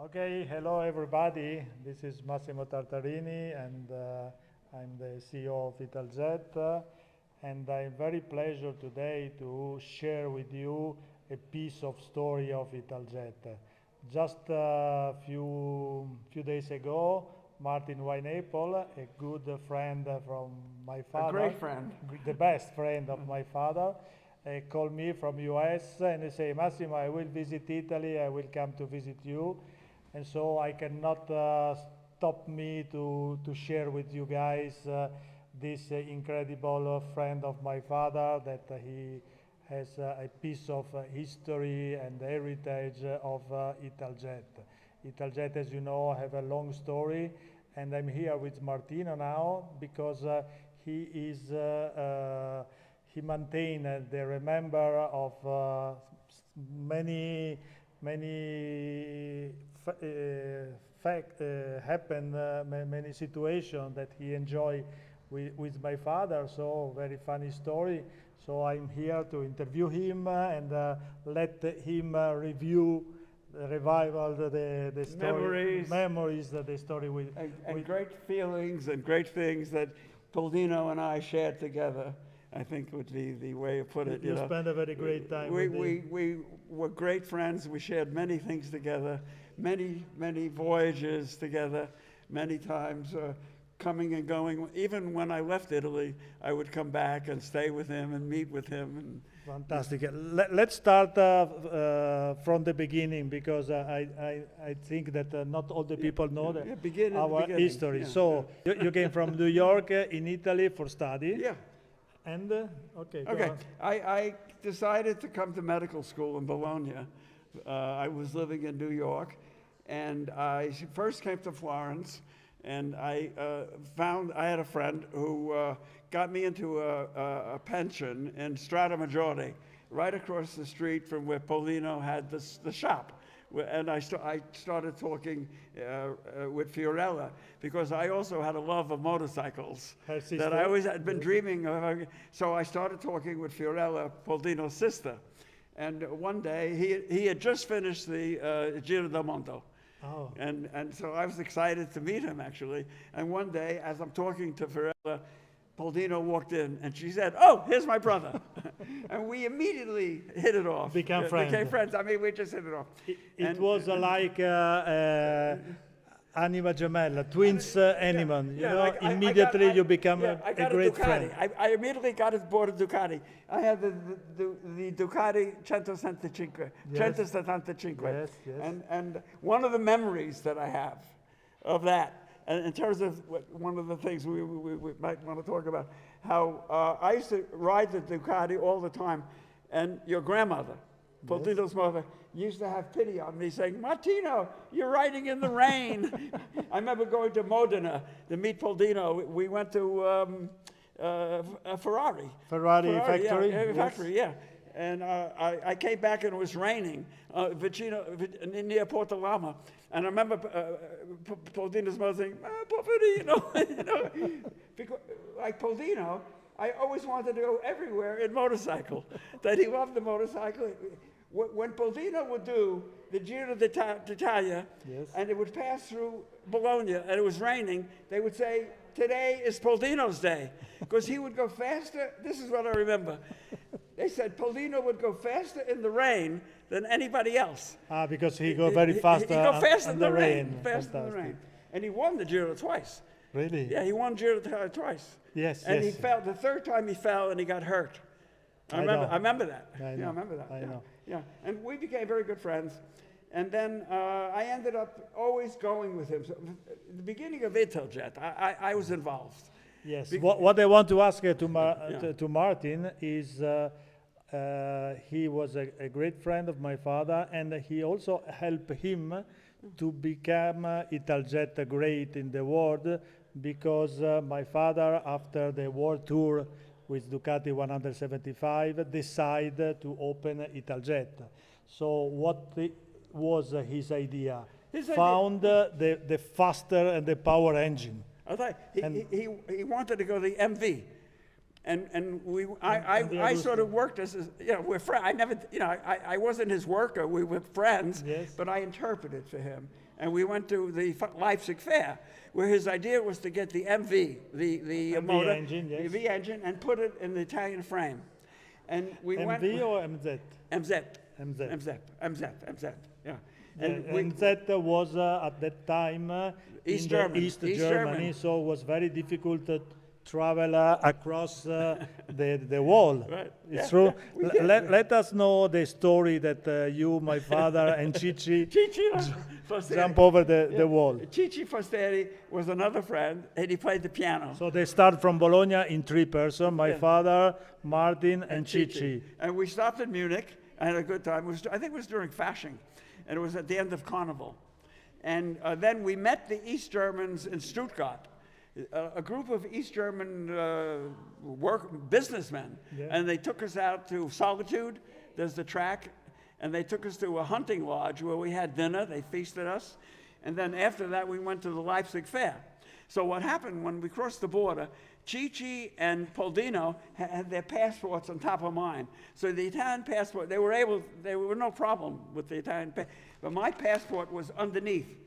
Okay, hello everybody. This is Massimo Tartarini, and I'm the CEO of Italjet. And I'm very pleased today to share with you a piece of story of Italjet. Just a few days ago, Martin Weinapple, a good friend from my A father, great friend. the best friend of my father, called me from US and they say, Massimo, I will visit Italy. I will come to visit you. And so I cannot stop me to share with you guys this incredible friend of my father that he has a piece of history and heritage of Italjet. Italjet, as you know, have a long story, and I'm here with Martino now because he is he maintained the remember of many happen many situations that he enjoy with my father. So very funny story. So I'm here to interview him and let him review the revival the story memories that the story And great feelings and great things that Poldino and I shared together, I think would be the way to put it. You spent a very great time we, with we, him. we were great friends. We shared many things together, many voyages together, many times coming and going. Even when I left Italy, I would come back and stay with him and meet with him. And Fantastic. Let's start from the beginning because I think that not all the people know our history. Yeah, So you came from New York in Italy for study. yeah. And okay. Go Okay, on. I decided to come to medical school in Bologna. I was living in New York, and I first came to Florence, and I found I had a friend who got me into a pension in Strada Maggiore, right across the street from where Poldino had the shop. And I started talking with Fiorella because I also had a love of motorcycles that I always had been dreaming of. So I started talking with Fiorella, Poldino's sister. And one day, he had just finished the Giro del Mondo. Oh. And so I was excited to meet him, actually. And one day, as I'm talking to Fiorella, Poldino walked in, and she said, "Oh, here's my brother." And we immediately hit it off. Became friends. I mean, we just hit it off. It was like anima gemella, twins animal. You know, immediately you become a great friend. I immediately bought a Ducati. I had the Ducati 175. Yes. 175. Yes. And one of the memories that I have of that, and in terms of one of the things we might want to talk about, how I used to ride the Ducati all the time, and your grandmother, Poldino's mother, used to have pity on me, saying, "Martino, you're riding in the rain." I remember going to Modena to meet Poldino. We went to a Ferrari Factory. Yeah, factory, yeah. And I came back and it was raining, near Portolama. And I remember Poldino's mother saying, Poldino, because, like Poldino, I always wanted to go everywhere in motorcycle, that he loved the motorcycle. When Poldino would do the Giro d'Italia, and it would pass through Bologna, and it was raining, they would say, "Today is Poldino's day," because he would go faster. This is what I remember. They said Poldino would go faster in the rain than anybody else. Because he go very fast. He go faster in the rain. Faster in the rain. And he won the Giro twice. Really? Yeah, he won Giro twice. Yes. And he fell. The third time he fell and he got hurt. I remember that. I remember that. I know. Yeah, and we became very good friends. And then I ended up always going with him. So at the beginning of Italjet, I was involved. Yes. What I want to ask to Martin is he was a great friend of my father, and he also helped him to become Italjet great in the world because my father, after the world tour with Ducati 175, decided to open Italjet. So what was his idea? Found the faster and the power engine. I thought he wanted to go the MV. And And I sort of worked as, we're friends. I never, I wasn't his worker. We were friends, Yes. but I interpreted for him. And we went to the Leipzig Fair, where his idea was to get the MV, the MV motor, engine, yes. the V engine, and put it in the Italian frame. And we went. MV or MZ? MZ. MZ. MZ, yeah. And And we, MZ was at that time East in Germany. the East East Germany, Germany. so it was very difficult to travel across the wall. Right. It's Yeah, true. yeah, we did, Let us know the story that you, my father, and Cici Cici Fosteri. jump over the wall. Cici Fosteri was another friend, and he played the piano. So they start from Bologna in 3 persons, my Yeah. father, Martin, and Cici. And we stopped in Munich. I had a good time. I think it was during Fasching, and it was at the end of Carnival. And then we met the East Germans in Stuttgart, a group of East German businessmen. Yeah. And they took us out to Solitude, there's the track, and they took us to a hunting lodge where we had dinner. They feasted us. And then after that, we went to the Leipzig Fair. So what happened when we crossed the border, Cici and Poldino had their passports on top of mine. So the Italian passport, there were no problem with the Italian passport. But my passport was underneath.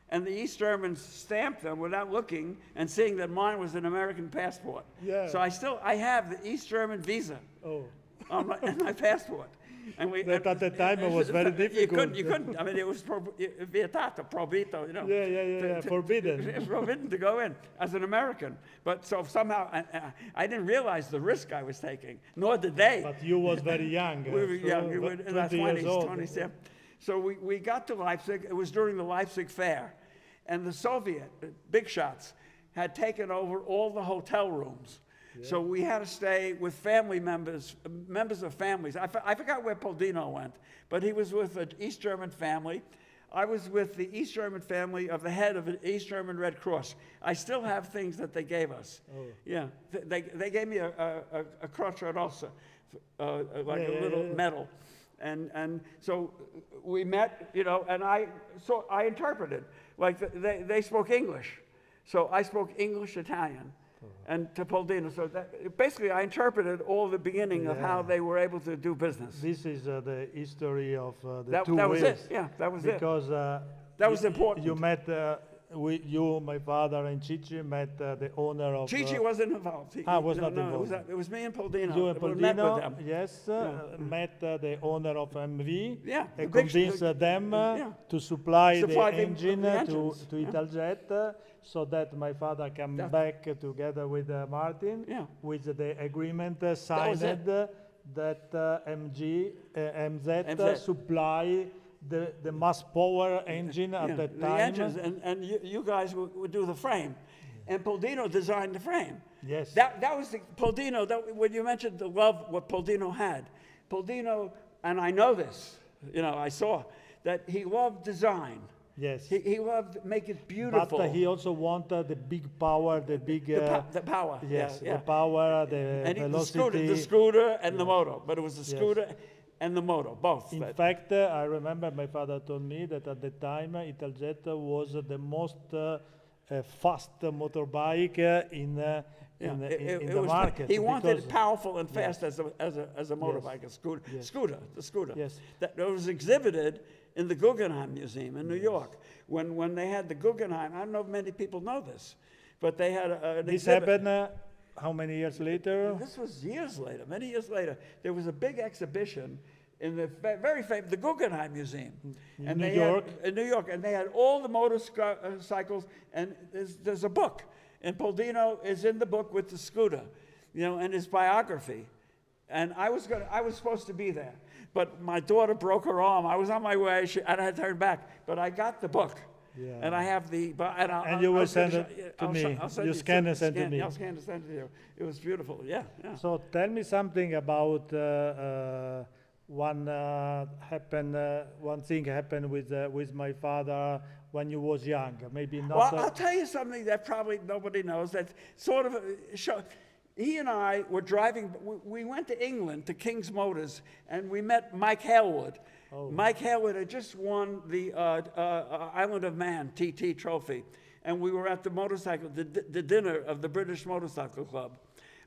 And the East Germans stamped them without looking and seeing that mine was an American passport. Yeah. So I have the East German visa Oh. on my passport. And That at the time it was very difficult. You couldn't. I mean, it was vietato, proibito, Yeah, forbidden. It's forbidden to go in as an American. But so somehow I didn't realize the risk I was taking, nor did they. But you was very young. We were young. We were in our 20 years 20s, old. 20s, yeah. So we got to Leipzig. It was during the Leipzig Fair. And the Soviet big shots had taken over all the hotel rooms. Yeah. So we had to stay with family members of families. I forgot where Poldino went, but he was with an East German family. I was with the East German family of the head of the East German Red Cross. I still have things that they gave us. Oh. Yeah, they gave me a Croce Rossa, like a little medal. And so we met, and I interpreted. Like they spoke English. So I spoke English, Italian, and to Poldino. So basically I interpreted all the beginning of how they were able to do business. This is the history of the that two was ways. it. Yeah, that was because, it. That was important. You met, you, my father, and Cici met the owner of... Cici wasn't involved. Was not involved. It was me and Poldino. You and We met with Poldino, them. yes, met the owner of MV, Yeah, and convinced them to supply the engine to Italjet, so that my father came back together with Martin, with the agreement signed that MZ supply the mass power engine at that time. The engines, and you guys would do the frame. And Poldino designed the frame. Yes. That was the Poldino, when you mentioned the love, what Poldino had. Poldino, and I know this, I saw, that he loved design. Yes. He loved make it beautiful. But he also wanted the big power, the big... the power. Yes, the power, the velocity. The scooter and the motor. But it was the scooter and the motor, both. In fact, I remember my father told me that at the time, Italjet was the most fast motorbike in the market. He wanted it powerful and fast as a motorbike, a scooter. Yes. The scooter. Yes. That was exhibited in the Guggenheim Museum in New York. When they had the Guggenheim, I don't know if many people know this, but they had an This exhibit. happened how many years later? This was years later, many years later. There was a big exhibition in the very famous, the Guggenheim Museum. In New York? In New York, and they had all the motorcycles, and there's a book. And Poldino is in the book with the scooter, and his biography. And I was supposed to be there, but my daughter broke her arm. I was on my way, and I had to turn back. But I got the book, and I have the. And you will send it to me. You scan and send it to me. I'll scan and send it to you. It was beautiful. Yeah. So tell me something about one thing happened with my father when you was young. Maybe not. Well, I'll tell you something that probably nobody knows. That sort of he and I were driving. We went to England to King's Motors, and we met Mike Hailwood. Oh. Mike Hailwood had just won the Island of Man TT trophy, and we were at the dinner of the British Motorcycle Club.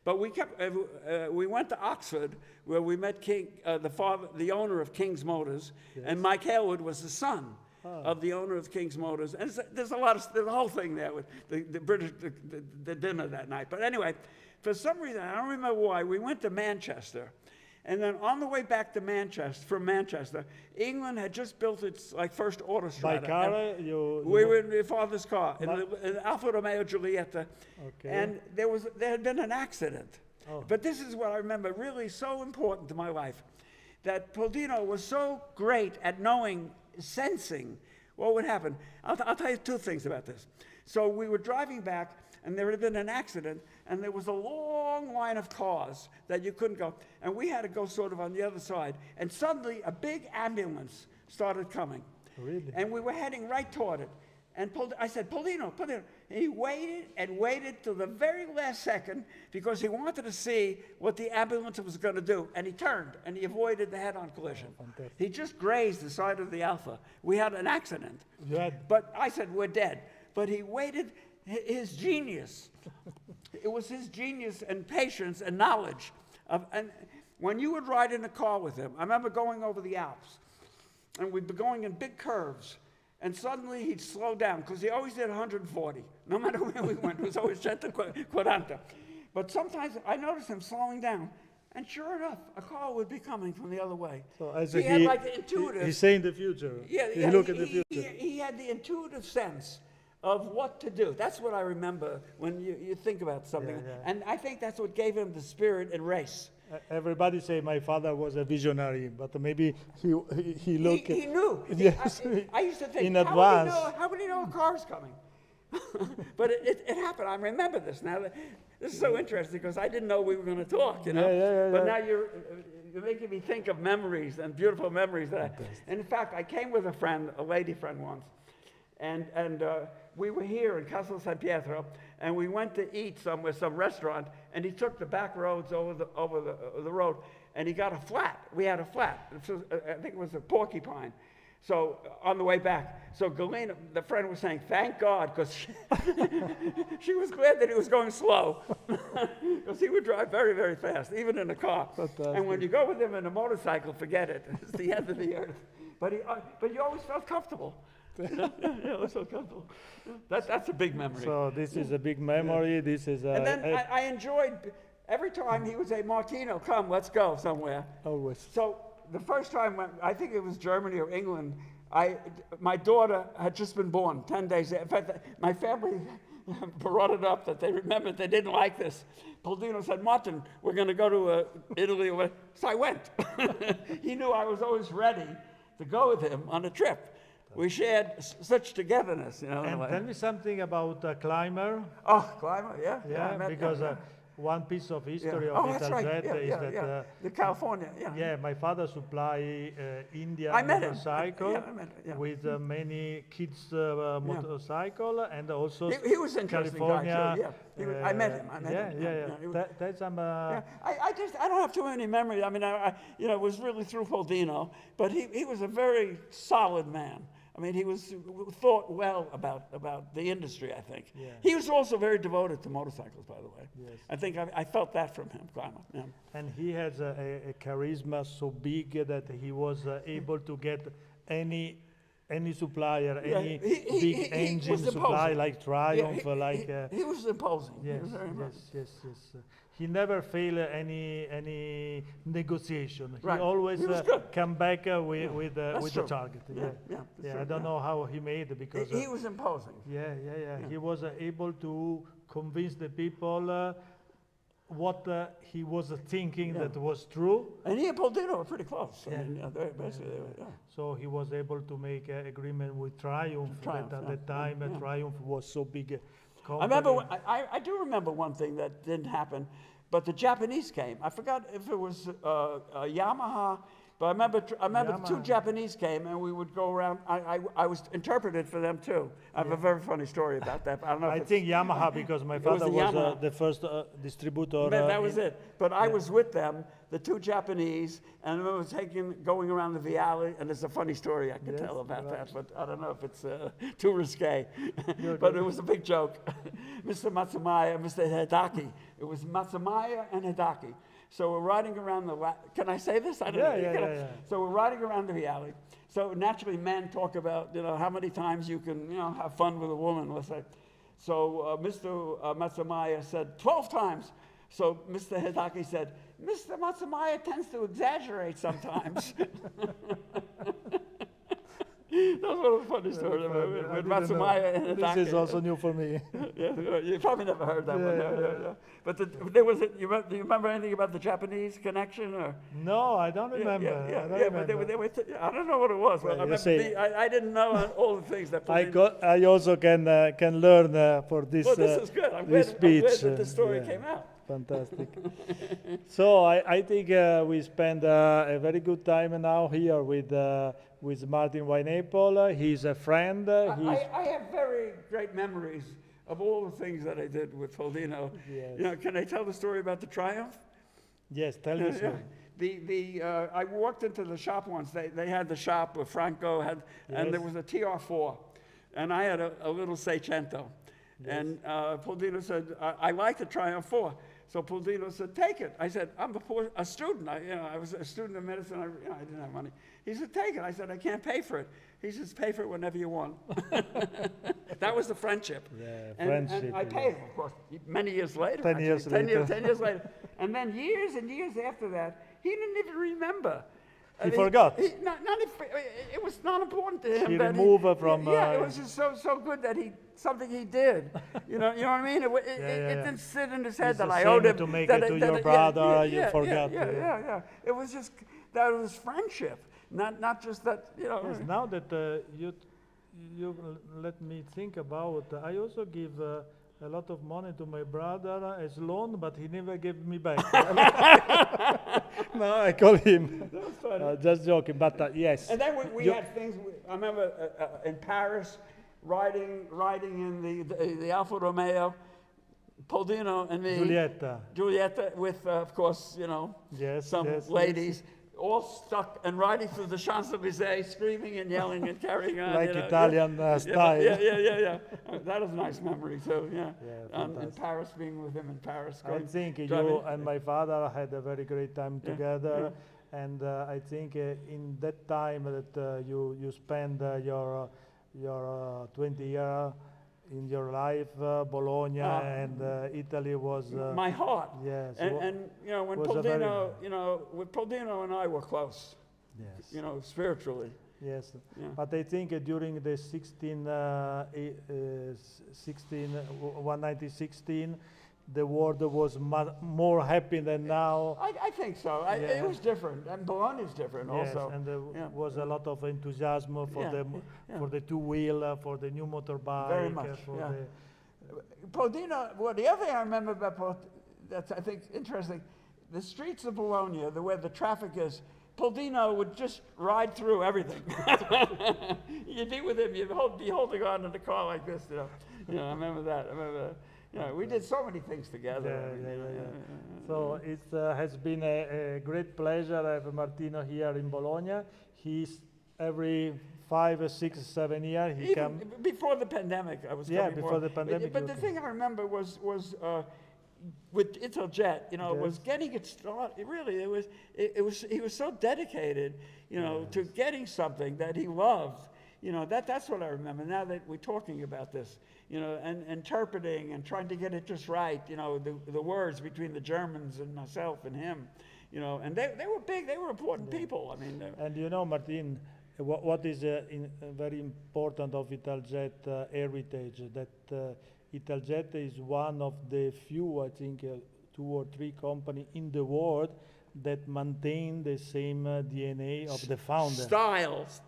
But we went to Oxford, where we met the owner of King's Motors, and Mike Harewood was the son of the owner of King's Motors. And there's a whole thing there with the British, the dinner that night. But anyway, for some reason, I don't remember why, we went to Manchester. And then on the way back to from Manchester, England had just built its first autostrada. By car, we were in my father's car, in Alfa Romeo Giulietta, Okay. and there had been an accident. Oh. But this is what I remember, really so important to my life, that Poldino was so great at sensing what would happen. I'll tell you two things about this. So we were driving back, and there had been an accident, and there was a long line of cars that you couldn't go, and we had to go sort of on the other side, and suddenly a big ambulance started coming. Really? And we were heading right toward it. And I said, Poldino. And he waited and waited till the very last second because he wanted to see what the ambulance was going to do. And he turned, and he avoided the head-on collision. Fantastic. He just grazed the side of the Alfa. We had an accident. You had- But I said, we're dead. But he waited, his genius. It was his genius and patience and knowledge. And when you would ride in the car with him, I remember going over the Alps, and we'd be going in big curves, and suddenly he'd slow down, because he always did 140. No matter where we went, it was always 140. But sometimes I noticed him slowing down, and sure enough, a car would be coming from the other way. So as he had like the intuitive... He's saying the future. He look at the future. He had the intuitive sense of what to do. That's what I remember when you think about something. Yeah, yeah. And I think that's what gave him the spirit and race. Everybody say my father was a visionary, but maybe he looked. He knew. Yes. I used to think, in advance. how would he know a car's coming? But it happened. I remember this now. This is so interesting because I didn't know we were going to talk, Yeah, But yeah. now you're making me think of memories and beautiful memories. And in fact, I came with a lady friend once, and we were here in Castel San Pietro, and we went to eat somewhere, some restaurant, and he took the back roads over the road, and he got a flat. We had a flat. I think it was a porcupine. So on the way back, so Galena, the friend, was saying, thank God, because she was glad that he was going slow, because he would drive very, very fast, even in a car. Fantastic. And when you go with him in a motorcycle, forget it. It's the end of the earth. But you always felt comfortable. Yeah, it was so comfortable. That's a big memory. So this is a big memory. This is And then I enjoyed every time he would say, Martino, come, let's go somewhere. always. So the first time, I think it was Germany or England, my daughter had just been born 10 days. In fact, my family brought it up that they remembered they didn't like this. Poldino said, Martin, we're going to go to Italy. So I went. He knew I was always ready to go with him on a trip. We shared such togetherness, And tell me something about climber. Oh, climber, yeah. Yeah, I met because them, one piece of history yeah. of Oh, that's right. Italjet is that The California, yeah. yeah, my father supply India I met him. motorcycle Yeah, I met him, yeah. with many kids motorcycle and also He was an interesting California. guy, too, yeah. I met him. Yeah. He was- That's yeah. I don't have too many memories. I mean, it was really through Poldino, but he was a very solid man. I mean, he thought well about the industry, I think. Yeah. He was also very devoted to motorcycles, by the way. Yes. I think I felt that from him, Climber. Yeah. And he has a charisma so big that he was able to get any supplier, Yeah, any he big engine was supply imposing. like Triumph, He was imposing. He yes, was very much. yes. He never failed any negotiation. Right. He always He was good. come back with That's the true. target. Yeah, that's true, I don't know how he made it because He was imposing. yeah. He was able to convince the people what he was thinking that was true. And he and Poldino were pretty close. Yeah. I mean, basically, they were, yeah. So he was able to make an agreement with Triumph. Triumph, That at yeah, that time, yeah. Triumph was so big. I remember. I do remember one thing that didn't happen, but the Japanese came. I forgot if it was Yamaha But I remember the two Yamaha. Japanese came, and we would go around. I was interpreted for them too. I have a very funny story about that. But I don't know. I if think Yamaha, because my father the was Yamaha. the first distributor. that was it. But I was with them, the two Japanese, and I remember going around the Viale, and there's a funny story I could Yes, tell about right. that, but I don't know if it's too risque. You're But good. it was a big joke. Mr. Matsumaya, Mr. Hidaki. It was Matsumaya and Hidaki. So we're riding around can I say this? I don't know. Yeah. So we're riding around the Viale. So naturally, men talk about, how many times you can, have fun with a woman, let's say. So Mr. Matsumaya said 12 times. So Mr. Hidaki said, Mr. Matsumaya tends to exaggerate sometimes. That's one of the funny stories with Matsumaya and Hidaki. This is also new for me. Yeah, you probably never heard that one. Yeah. But there was do you remember anything about the Japanese connection? Or? No, I don't remember. But they were I don't know what it was. Well, Well, you see- I didn't know all the things that. I also can learn for this. Well, this is good. I'm this glad speech. that the story Yeah. came out. Fantastic. So I think we spend a very good time now here with Martin Weinapple. He's a friend. I have very great memories of all the things that I did with Foldino. Yes. Can I tell the story about the Triumph? Yes, tell me so. I walked into the shop once. They had the shop where Franco had, and there was a TR4, and I had a little Seicento. Yes. And Poldino said, I like the Triumph 4. So Poldino said, take it. I said, I'm a student. I was a student of medicine. I didn't have money. He said, take it. I said, I can't pay for it. He says, pay for it whenever you want. That was the friendship. Yeah, And friendship. I paid him, of course, many years later. 10 years later. 10 years later. And then years and years after that, he didn't even remember. He forgot. It was not important to him. He that removed it from. it was just so good that something he did. You know what I mean? It didn't sit in his head It's that the I same owed him. to make that it to your brother, you forgot. Yeah. It was just that it was friendship, not just that. Yes, now that you let me think about, I also give a lot of money to my brother as loan, but he never gave me back. No, I call him. That was funny. Just joking, but yes. And then we had things. I remember in Paris, riding in the Alfa Romeo, Poldino and me. Giulietta with, of course, Yes, some yes, ladies. All stuck and riding through the Champs-Élysées, screaming and yelling and carrying on. Like Italian style. Yeah. That is a nice memory. So, Yeah, in fantastic. Paris, being with him in Paris. I think you driving. and my father had a very great time Yeah, together, and I think in that time that you spend your 20 year in your life, Bologna and Italy was My heart. yes, And when was a very- Poldino, with Poldino and I were close, yes, spiritually. yes. Yeah. But I think during the 1916, the world was more happy than now. I think so. Yeah. It was different, and Bologna is different Yes, also. and there was a lot of enthusiasm for Yeah, for the two-wheel, for the new motorbike. Very much, for yeah. the Poldino, well, the other thing I remember about that's I think interesting, the streets of Bologna, where the traffic is, Poldino would just ride through everything. You'd be with him, you'd be holding on to the car like this, I remember that. We did so many things together. Yeah. So it has been a great pleasure to have Martino here in Bologna. He's every 5, 6, 7 years he Even comes. before the pandemic, I was Yeah, coming before more. the pandemic But you the would thing I remember was with Italjet, was Yes. getting it started. Really, he was so dedicated, to getting something that he loved. That's what I remember. Now that we're talking about this, and interpreting and trying to get it just right, the words between the Germans and myself and him, and they were big, they were important people. I mean, And Martin, what is very important of Italjet heritage, that Italjet is one of the few, I think, 2 or 3 companies in the world that maintain the same DNA of the founder. styles.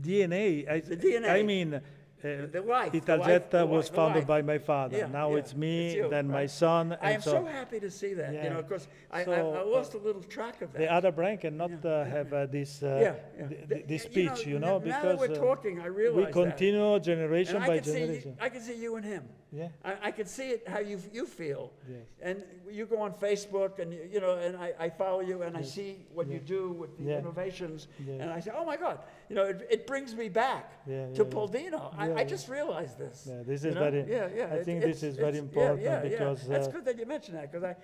DNA. The DNA. I mean, The life. Italjet was the founded life. by my father. Yeah, Now yeah, it's me, it's you, then my right. son, I and am so so happy to see that, Yeah. because I So, lost a little track of that. the other brand cannot have this this speech, now because that we're talking, I realize we that. continue generation And by generation. I can see you and him. Yeah. I can see it how you feel. Yes. And you go on Facebook, and and I follow you, and I see what you do with the innovations, Yes. and I say, oh my God, it brings me back to Poldino. I just realized this. Yeah, this is you know? very. I think this is very important because that's good that you mentioned that, because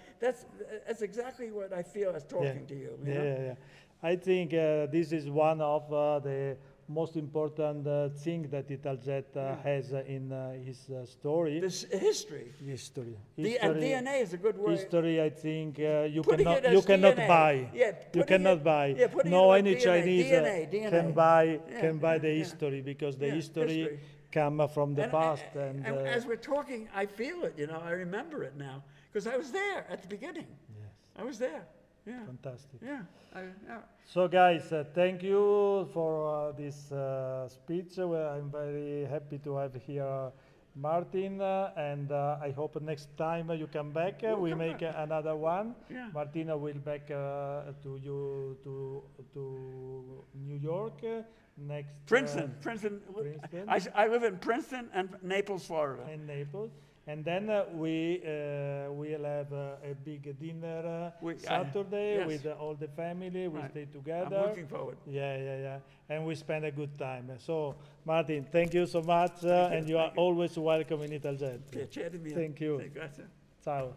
that's exactly what I feel as talking to you. You know? I think this is one of the most important thing that Italjet has in his story. This history. History. DNA is a good word. History, I think you Putting it cannot as DNA. buy. Yeah, You putting cannot it- buy. yeah, putting No it any like Chinese DNA. can buy the yeah. history, because the Yeah, history history. come from the past. And as we're talking, I feel it. I remember it now, because I was there at the beginning. Yes, I was there. Yeah. fantastic. Yeah. So guys, thank you for this speech. Well, I'm very happy to have here Martin, and I hope next time you come back, we come make back. another one. Yeah. Martina will back to you to New York next. Princeton. Princeton. I live in Princeton and Naples, Florida. And Naples. And then we'll have a big dinner Saturday yes. with all the family. We Right. stay together. I'm looking forward. Yeah. And we spend a good time. So, Martin, thank you so much. And you are always welcome in Italjet. Piacere mio. Thank you. Grazie. Ciao.